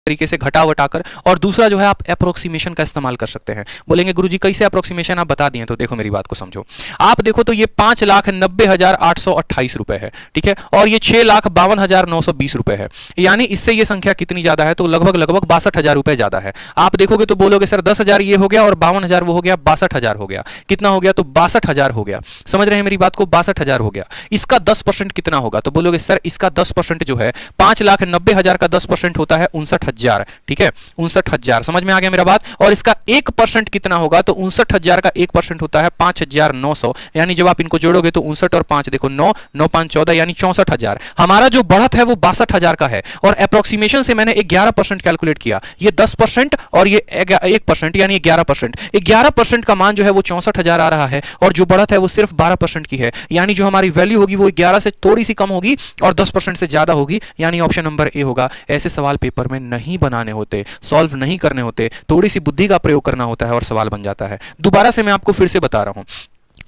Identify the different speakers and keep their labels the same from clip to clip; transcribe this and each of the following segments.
Speaker 1: तरीके से घटा वटाकर, और दूसरा जो है आप अप्रोक्सीमेशन का इस्तेमाल कर सकते हैं। बोलेंगे गुरुजी कैसे अप्रोक्सीमेशन, आप बता दिए, तो देखो मेरी बात को समझो। आप देखो तो ये 5,90,828 रुपए है, ठीक है, और ये 6,52,920 रुपए है, यानी इससे ये संख्या कितनी ज्यादा है, तो लगभग 62,000 रुपए ज्यादा है। आप देखोगे तो बोलोगे सर 10,000 ये हो गया और 52,000 वो हो गया, 62,000 हो गया। कितना हो गया, तो 62,000 हो गया। समझ रहे हैं मेरी बात को, 62,000 हो गया। इसका 10% कितना होगा, तो बोलोगे सर इसका 10% जो है 5,90,000 का 10% होता है 59,000, ठीक है, 59,000। समझ में आ गया मेरा बात। और इसका 1% कितना होगा, तो 59,000 का 1% होता है 5,900, यानी जब आप इनको जोड़ोगे तो 59 और 5 देखो 9, 9 5 14, यानी 64,000। हमारा जो बढ़त है वो 62,000 का है, और अप्रोक्सीमेशन से मैंने 11% कैलकुलेट किया। ये 10% और ये 1%, यानी 11%। 11% का मान जो है वो 64,000 आ रहा है, और जो बढ़त है वो सिर्फ 12% की है, यानी जो हमारी वैल्यू होगी वो 11 से थोड़ी सी कम होगी और 10% से ज्यादा होगी, यानी ऑप्शन नंबर ए होगा। ऐसे सवाल पेपर में नहीं बनाने होते, सॉल्व नहीं करने होते, थोड़ी सी बुद्धि का प्रयोग करना होता है और सवाल बन जाता है। दोबारा से मैं आपको फिर से बता रहा हूं,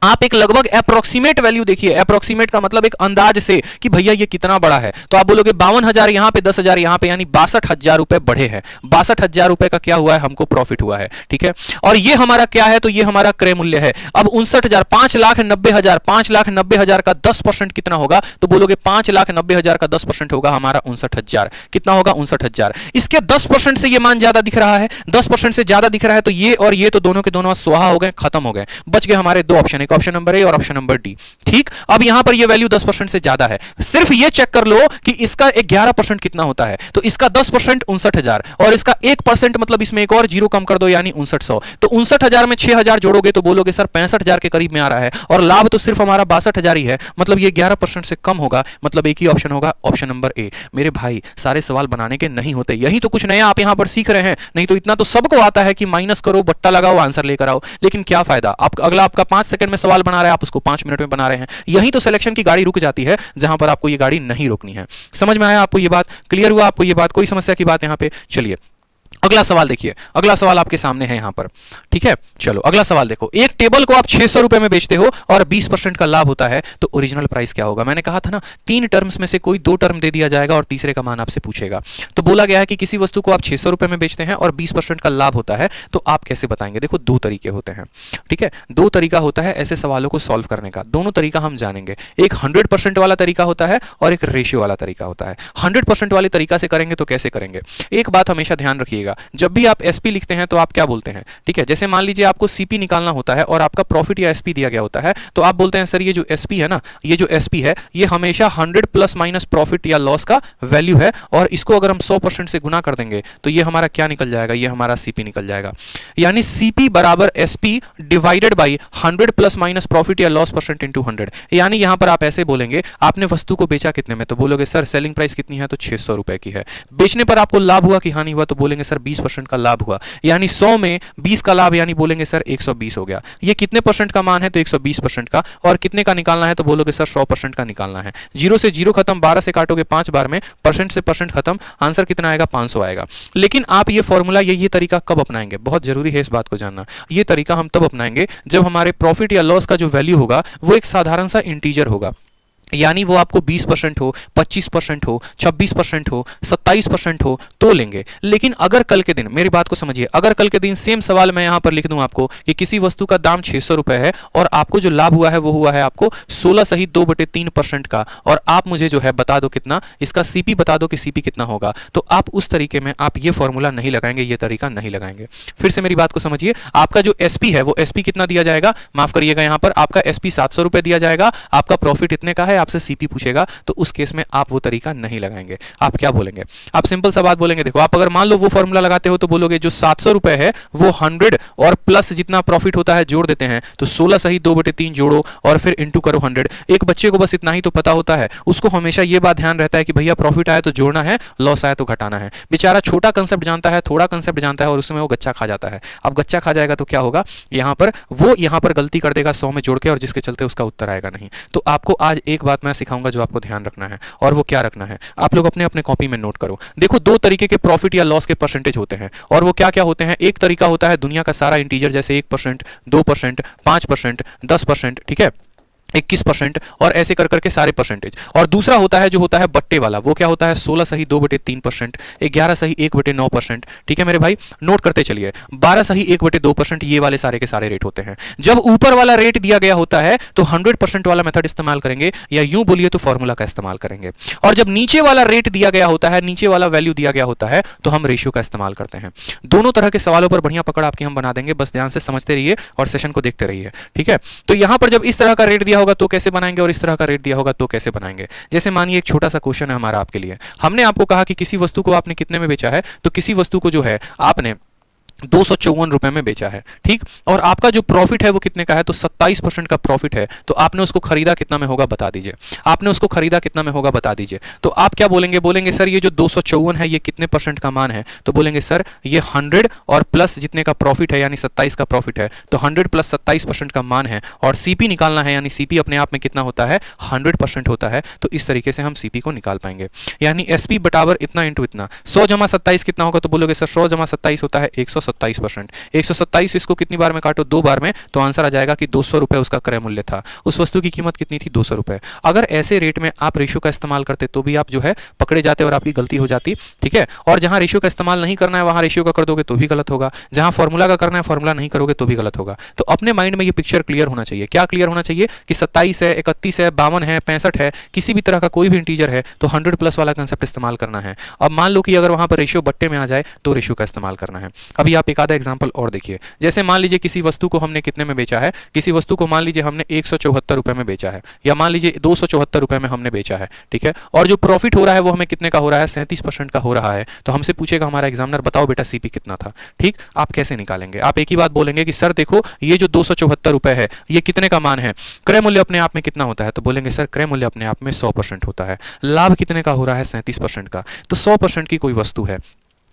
Speaker 1: आप एक लगभग अप्रोक्सीमेट वैल्यू देखिए। अप्रोक्सीमेट का मतलब एक अंदाज से कि भैया ये कितना बड़ा है, तो आप बोलोगे 52,000 यहां पे, 10,000 यहां पे, यानी 62,000 रुपए बढ़े हैं। 62,000 रुपए का क्या हुआ है, हमको प्रॉफिट हुआ है, ठीक है। और ये हमारा क्या है, तो ये हमारा क्रय मूल्य है। अब 59,000, 5,90,000, 5,90,000 का 10% कितना होगा, तो बोलोगे 5,90,000 का 10% होगा हमारा 59,000। कितना होगा, 59,000। इसके 10% से ये मान ज्यादा दिख रहा है, 10% से ज्यादा दिख रहा है, तो ये और ये तो दोनों के दोनों स्वाहा हो गए, खत्म हो गए। बच गए हमारे दो ऑप्शन, एक ऑप्शन नंबर ए और ऑप्शन नंबर डी, ठीक। अब यहां पर ये वैल्यू 10% से ज्यादा है, सिर्फ ये चेक कर लो कि इसका 11% कितना होता है, तो इसका 10% 59,000, और इसका 1% मतलब इसमें एक और जीरो कम कर दो, यानी 5900। तो 59,000 में 6,000 जोड़ोगे तो बोलोगे सर 65,000 के करीब में आ रहा है, और लाभ तो सिर्फ हमारा 62,000 ही है, मतलब ये 11% से कम होगा, मतलब एक ही ऑप्शन होगा, ऑप्शन नंबर ए। मेरे भाई सारे सवाल बनाने के नहीं होते, यही तो कुछ नया आप यहां पर सीख रहे हैं, नहीं तो इतना तो सबको आता है कि माइनस करो, बट्टा लगाओ, आंसर लेकर आओ, लेकिन क्या फायदा। आप अगला आपका 5 सेकंड में सवाल बना रहे हैं, आप उसको 5 मिनट में बना रहे हैं। यही तो सिलेक्शन की गाड़ी रुक जाती है, जहां पर आपको ये गाड़ी नहीं रोकनी है। समझ में आया आपको ये बात, क्लियर हुआ आपको ये बात, कोई समस्या की बात यहां पे। चलिए अगला सवाल देखिए, अगला सवाल आपके सामने है यहां पर, ठीक है। चलो अगला सवाल देखो, एक टेबल को आप 600 रुपए में बेचते हो और 20% का लाभ होता है, तो ओरिजिनल प्राइस क्या होगा। मैंने कहा था ना 3 टर्म्स में से कोई 2 टर्म दे दिया जाएगा और तीसरे का मान आपसे पूछेगा। तो बोला गया है कि किसी वस्तु को आप 600 रुपए में बेचते हैं और 20% का लाभ होता है, तो आप कैसे बताएंगे। देखो 2 तरीके होते हैं, ठीक है, 2 तरीका होता है ऐसे सवालों को सॉल्व करने का। दोनों तरीका हम जानेंगे, एक 100% वाला तरीका होता है और एक रेशियो वाला तरीका होता है। 100% वाले तरीका से करेंगे तो कैसे करेंगे, एक बात हमेशा ध्यान रखिएगा, जब भी आप एसपी लिखते हैं तो आप क्या बोलते हैं, ठीक है। जैसे मान लीजिए आपको सीपी निकालना होता है और आपका प्रॉफिट या एसपी दिया गया होता है, तो आप बोलते हैं सर ये जो एसपी है ना, ये जो एसपी है ये हमेशा 100 प्लस माइनस प्रॉफिट या लॉस का वैल्यू है, और इसको अगर हम 100% से गुना कर देंगे तो ये हमारा क्या निकल जाएगा, ये हमारा सीपी निकल जाएगा। यानी सीपी बराबर SP divided by 100 plus minus profit या लॉस परसेंट इंटू 100। यानी यहां पर आप ऐसे बोलेंगे, आपने वस्तु को बेचा कितने में, तो बोलोगे सर सेलिंग प्राइस कितनी है, तो 600 रुपए की है। बेचने पर आपको लाभ हुआ कि हानि हुआ, तो बोलेंगे सर 20% का लाभ हुआ, यानी 100 में 20 का लाभ, यानी बोलेंगे सर 120 हो गया। ये कितने परसेंट का मान है, तो 120% का, और कितने का निकालना है, तो बोलोगे सर 100% का निकालना है। 0 से 0 खत्म, 12 से काटोगे 5 बार में, परसेंट से परसेंट खत्म, आंसर कितना आएगा, 500 आएगा। लेकिन आप ये फॉर्मूला, ये तरीका कब अपनाएंगे, बहुत जरूरी है इस बात को जानना। ये तरीका हम तब अपनाएंगे जब हमारे प्रॉफिट या लॉस का जो वैल्यू होगा वो एक साधारण सा इंटीजर होगा, यानी वो आपको 20% हो, 25% हो, 26% हो, 27% हो तो लेंगे। लेकिन अगर कल के दिन, मेरी बात को समझिए, अगर कल के दिन सेम सवाल मैं यहां पर लिख दूं आपको कि किसी वस्तु का दाम 600 रुपए है और आपको जो लाभ हुआ है वो हुआ है आपको 16 सही 2/3% का, और आप मुझे जो है बता दो कितना, इसका सीपी बता दो कि सीपी कितना होगा, तो आप उस तरीके में आप ये फॉर्मूला नहीं लगाएंगे, ये तरीका नहीं लगाएंगे। फिर से मेरी बात को समझिए, आपका जो एसपी है वो एसपी कितना दिया जाएगा, माफ करिएगा, यहां पर आपका एसपी 700 रुपए दिया जाएगा, आपका प्रॉफिट इतने का है, आपसे सीपी पूछेगा, तो उस केस में आप वो तरीका नहीं लगाएंगे। आप क्या बोलेंगे, आप सिंपल सा बात बोलेंगे। देखो आप अगर मान लो वो फॉर्मूला लगाते हो तो बोलोगे जो 700 रुपए है वो 100 और प्लस जितना प्रॉफिट होता है जोड़ देते हैं, तो 16 सही 2/3 जोड़ो और फिर इंटू करो 100। एक बच्चे को बस इतना ही तो पता होता है, उसको हमेशा ये बात ध्यान रहता है कि भैया प्रॉफिट आया तो जोड़ना है, लॉस आया तो घटाना है। बेचारा छोटा कंसेप्ट जानता है, थोड़ा कंसेप्ट जानता है, और उसमें वो गच्चा खा जाता है। अब गच्चा खा जाएगा तो क्या होगा, यहां पर गलती कर देगा 100 में जोड़ के, और जिसके चलते उसका उत्तर आएगा नहीं। तो आपको आज एक बात मैं सिखाऊंगा जो आपको ध्यान रखना है, और वो क्या रखना है, आप लोग अपने अपने कॉपी में नोट करो। देखो 2 तरीके के प्रॉफिट या लॉस के परसेंटेज होते हैं, और वो क्या क्या होते हैं। एक तरीका होता है दुनिया का सारा इंटीजर, जैसे 1%, 2%, 5%, 10%, ठीक है। 21% और ऐसे कर करके सारे परसेंटेज। और दूसरा होता है जो होता है बट्टे वाला, वो क्या होता है 16 सही 2/3%, 11 सही 1/9%। ठीक है मेरे भाई, नोट करते चलिए, 12 सही 1/2%, ये वाले सारे के सारे रेट होते हैं। जब ऊपर वाला रेट दिया गया होता है तो 100% वाला मेथड इस्तेमाल करेंगे, या यूं बोलिए तो फॉर्मूला का इस्तेमाल करेंगे। और जब नीचे वाला रेट दिया गया होता है, नीचे वाला वैल्यू दिया गया होता है, तो हम रेशियो का इस्तेमाल करते हैं। दोनों तरह के सवालों पर बढ़िया पकड़ आपकी हम बना देंगे, बस ध्यान से समझते रहिए और सेशन को देखते रहिए। ठीक है, तो यहां पर जब इस तरह का रेट दिया होगा तो कैसे बनाएंगे, और इस तरह का रेट दिया होगा तो कैसे बनाएंगे। जैसे मानिए एक छोटा सा क्वेश्चन है हमारा आपके लिए, हमने आपको कहा कि किसी वस्तु को आपने कितने में बेचा है, तो किसी वस्तु को जो है आपने 254 रुपए में बेचा है। ठीक, और आपका जो प्रॉफिट है वो कितने का है, तो 27% का प्रॉफिट है। तो आपने उसको खरीदा कितना में होगा बता दीजिए, आपने उसको खरीदा कितना में होगा बता दीजिए। तो आप क्या बोलेंगे, बोलेंगे सर ये जो 254 है ये कितने परसेंट का मान है, तो बोलेंगे सर ये 100 और प्लस जितने का प्रॉफिट है यानी 27 का प्रॉफिट है, तो 100 प्लस 27% का मान है, और सीपी निकालना है, यानी सीपी अपने आप में कितना होता है 100% होता है। तो इस तरीके से हम सीपी को निकाल पाएंगे, यानी एसपी बराबर इतना इंटू इतना। 100 जमा 27 कितना होगा, तो बोलोगे सर 100 जमा 27 होता है 127%। 127 इसको कितनी बार में काटो, 2 बार में, तो आंसर आ जाएगा कि 200 रुपए उसका क्रय मूल्य था। उस वस्तु की कीमत कितनी थी, 200 रुपए। अगर ऐसे रेट में आप रेशियो का इस्तेमाल करते तो भी आप जो है पकड़े जाते और आपकी गलती हो जाती। ठीक है, और जहां रेशियो का इस्तेमाल नहीं करना है वहां रेशियो का कर दोगे तो भी गलत होगा, जहां फॉर्मूला का करना है फॉर्मूला नहीं करोगे तो भी गलत होगा। तो अपने माइंड में ये पिक्चर क्लियर होना चाहिए। क्या क्लियर होना चाहिए कि 27 है, 31 है, 52 है, 65 है, किसी भी तरह का कोई भी इंटीजर है तो 100 प्लस वाला कंसेप्ट इस्तेमाल करना है। अब मान लो कि अगर वहां पर रेशियो बट्टे में आ जाए तो रेशियो का इस्तेमाल करना है। अभी आप एक आधा एग्जांपल और देखिए, जैसे मान लीजिए किसी वस्तु को हमने कितने में बेचा है, किसी वस्तु को मान लीजिए हमने 174 रुपए में बेचा है, या मान लीजिए 274 रुपए में हमने बेचा है। ठीक है, और जो प्रॉफिट हो रहा है वो हमें कितने का हो रहा है, 37% का हो रहा है। तो हमसे पूछेगा हमारा एग्जामिनर बताओ बेटा सीपी कितना था। ठीक, आप कैसे निकालेंगे, आप एक ही बात बोलेंगे कि सर देखो ये जो 274 रुपए है ये कितने का मान है, क्रय मूल्य अपने आप में कितना होता है, तो बोलेंगे सर क्रय मूल्य अपने आप में 100% होता है। लाभ कितने का हो रहा है, 37% का। तो 100% की कोई वस्तु है,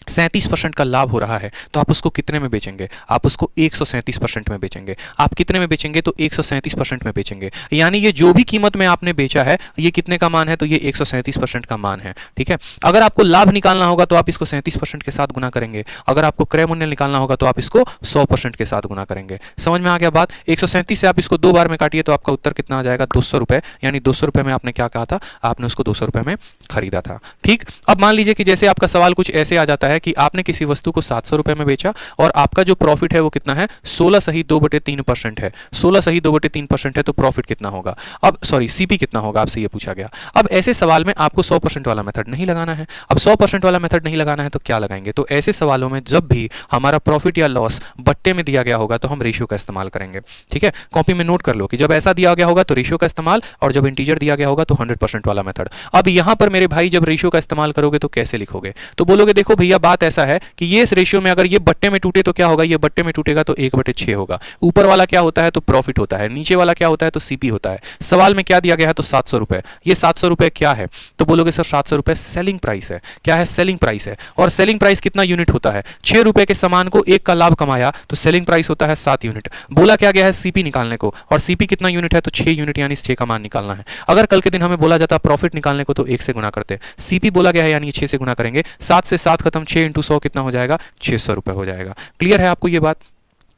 Speaker 1: 37% का लाभ हो रहा है, तो आप उसको कितने में बेचेंगे, आप उसको 137% में बेचेंगे। आप कितने में बेचेंगे, तो 137% में बेचेंगे। यानी ये जो भी कीमत में आपने बेचा है ये कितने का मान है, तो ये 137% का मान है। ठीक है, अगर आपको लाभ निकालना होगा तो आप इसको 37% के साथ गुना करेंगे, अगर आपको क्रय मूल्य निकालना होगा तो आप इसको 100% के साथ गुना करेंगे। समझ में आ गया बात। 137 से आप इसको 2 बार में काटिए तो आपका उत्तर कितना आ जाएगा, 200 रुपए। यानी 200 रुपए में आपने क्या कहा था, आपने उसको 200 रुपए में खरीदा था। ठीक, अब मान लीजिए कि जैसे आपका सवाल कुछ ऐसे आ जाता है कि आपने किसी वस्तु को 700 रुपए में बेचा और आपका जो प्रॉफिट है वो कितना है, 16 सही 2/3% है। 16 सही 2/3% है, तो प्रॉफिट कितना होगा, अब सॉरी सीपी कितना होगा, आपसे ये पूछा गया। अब ऐसे सवाल में आपको 100% वाला मेथड नहीं लगाना है। अब 100% वाला मेथड नहीं लगाना है तो क्या लगाएंगे, तो ऐसे सवालों में जब भी हमारा प्रॉफिट या लॉस बट्टे में दिया गया होगा तो हम रेशियो का इस्तेमाल करेंगे। ठीक है, कॉपी में नोट कर लो कि जब ऐसा दिया गया होगा तो रेशियो का इस्तेमाल, और जब इंटीजर दिया गया होगा तो 100% वाला मेथड। अब यहां पर मेरे भाई जब रेशियो का इस्तेमाल करोगे तो कैसे लिखोगे, तो बोलोगे देखो भैया बात ऐसा है कि ये इस रेशियो में अगर ये बट्टे में टूटे तो क्या होगा, ये बट्टे में टूटेगा तो 1/6 होगा। ऊपर वाला क्या होता है, तो प्रॉफिट होता है, नीचे वाला क्या होता है, तो सीपी होता है। सवाल में क्या दिया गया है, तो 700 रुपए। ये 700 रुपए क्या है, तो बोलोगे सर 700 रुपए सेलिंग प्राइस है। क्या है, सेलिंग प्राइस है। और सेलिंग प्राइस कितना यूनिट होता है, 6 रुपए के सामान को 1 का लाभ कमाया तो सेलिंग प्राइस होता है 7 यूनिट। बोला क्या गया है, सीपी निकालने को, और सीपी कितना यूनिट है, तो 6 यूनिट, यानी 6 का मान निकालना है। अगर कल के दिन हमें बोला जाता प्रॉफिट निकालने को तो 1 से गुना करते, सीपी बोला गया है यानी 6 से गुना करेंगे। 7 से 7 खत्म, 6 × 100 कितना हो जाएगा, 600 रुपए हो जाएगा। क्लियर है आपको ये बात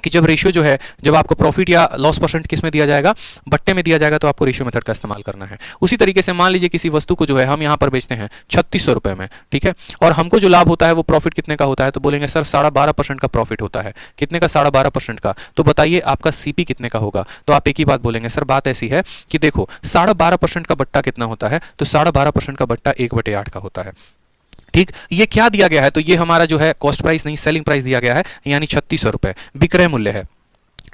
Speaker 1: कि जब रेशियो जो है, जब आपको प्रॉफिट या लॉस परसेंट किस में दिया जाएगा, बट्टे में दिया जाएगा, तो आपको रेशियो मेथड का इस्तेमाल करना है। उसी तरीके से मान लीजिए किसी वस्तु को जो है हम यहां पर बेचते हैं 3600 रुपए में। ठीक है, और हमको जो लाभ होता है वो प्रॉफिट कितने का होता है, तो बोलेंगे सर 12.5% का प्रॉफिट होता है। कितने का, 12.5% का। तो बताइए आपका सीपी कितने का होगा, तो आप एक ही बात बोलेंगे सर बात ऐसी है कि देखो 12.5% का बट्टा कितना होता है, तो 12.5% का बट्टा 1/8 का होता है। ठीक, ये क्या दिया गया है, तो ये हमारा जो है कॉस्ट प्राइस नहीं सेलिंग प्राइस दिया गया है, यानी 3600 रुपए विक्रय मूल्य है।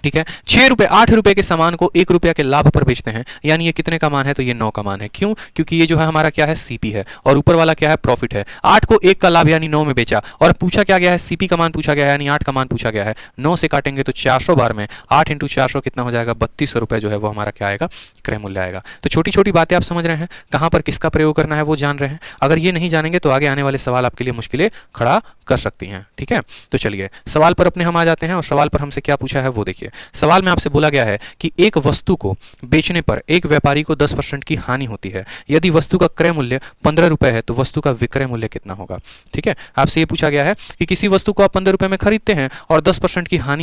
Speaker 1: ठीक है, 6 रुपए 8 रुपए के सामान को 1 रुपया के लाभ पर बेचते हैं, यानी ये कितने का मान है, तो ये 9 का मान है। क्यों, क्योंकि ये जो है हमारा क्या है, सीपी है, और ऊपर वाला क्या है, प्रॉफिट है। 8 को 1 का लाभ यानी 9 में बेचा, और पूछा क्या गया है, सीपी का मान पूछा गया है, यानी 8 का मान पूछा गया है। 9 से काटेंगे तो 400 बार में 8 × 400 कितना हो जाएगा, 3200 रुपए जो है वो हमारा क्या आएगा, क्रय मूल्य आएगा। तो छोटी छोटी बातें आप समझ रहे हैं, कहां पर किसका प्रयोग करना है वो जान रहे हैं। अगर ये नहीं जानेंगे तो आगे आने वाले सवाल आपके लिए मुश्किलें खड़ा कर सकती हैं। ठीक है, तो चलिए सवाल पर अपने हम आ जाते हैं, और सवाल पर हमसे क्या पूछा है वो देखिए। सवाल में आपसे बोला गया है कि एक वस्तु को बेचने पर एक व्यापारी को 10% की हानि होती है। यदि वस्तु का क्रय मूल्य 15 रुपए है तो वस्तु का विक्रय मूल्य कितना होगा। ठीक है, आपसे ये पूछा गया है कि किसी वस्तु को आप 15 रुपए में खरीदते हैं और 10% की हानि